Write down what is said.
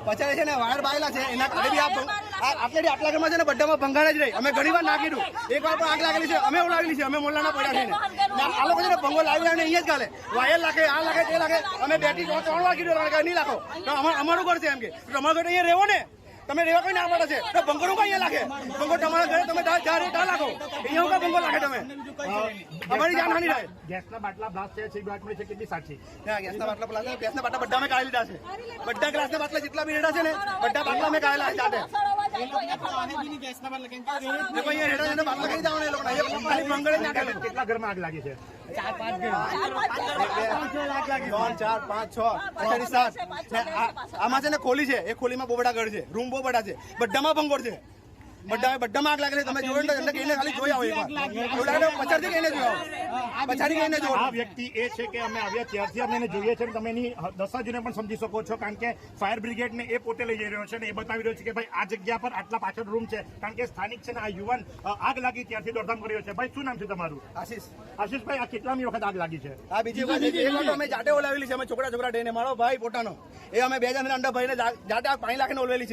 પચાસ છે ને વાયર બાયેલા છે એના કારણે બી આટલા ઘરમાં છે ને બધામાં ભંગાર જ રહી. અમે ઘણી વાર નાખી દઉં, એક વાર પણ આગ લાગેલી છે, અમે ઉડાવેલી છે, અમે મોલ્લાના પડ્યા છે. આ લોકો છે ને ભંગો લાવી લાવીને અહીંયા જ ગાલે, વાયર લાગે, આ લાગે, તે લાગે. અમે 2 થી 3 વાર કીધું નહીં લાખો, તો અમારું ઘર છે એમ કે તમારું ઘર અહીંયા રહેવો ને, તમે રહેવા કોઈ ના પડે છે તો ભંગો કઈ અહીંયા લાગે? ભંગો તમારા ઘરે તમે ત્યાં લાખો, અહીંયા કા ભંગો લાગે? તમે અમારી જાનહાની થાય. ગેસના બાટલા બ્લાસ્ટ થયા છે, વાત મળી છે કેટલી સાચી? ગેસના બાટલા બધા મેં કાઢી લીધા છે. બધા ગ્લાસના બાટલા જેટલા બી રેડા છે ને બધા બાટલા મેં કાઢેલા છે જાતે. કેટલા ઘરમાં આગ લાગી છે? 4, 5, 6, 7. આમાં છે ને ખોલી છે, એ ખોલીમાં બહુ બધા ઘર છે, રૂમ બહુ બધા છે, બધામાં ભંગોળ છે, બધામાં આગ લાગે. તમે જોયો એટલે એને ખાલી જોઈ આવો પછાડથી કહીને જોયો, પછાડી કહીને જોયો. આ વ્યક્તિ એ છે કે અમે આવ્યા ત્યારથી અમે એને જોઈએ છે, તમે એની દશા જોઈને પણ સમજી શકો છો, કારણ કે ફાયર બ્રિગેડ ને એ પોતે લઈ જઈ રહ્યો છે ને એ બતાવી રહ્યો છે કે ભાઈ આ જગ્યા પર આટલા પાછળ રૂમ છે, કારણ કે સ્થાનિક છે ને આ યુવાન આગ લાગી ત્યારથી દોડધામ કર્યો છે. ભાઈ શું નામ છે તમારું? આશીષભાઈ, આ કેટલામી વખત આગ લાગી છે? આ બીજી વખત અમે જાતે ઓલાવેલી છે, અમે છોકરા થઈને. મારો ભાઈ પોતાનો એ અમે 2 જણ અંડા ભાઈને જાતે આગ પાણી લાખીને ઓલવેલી છે.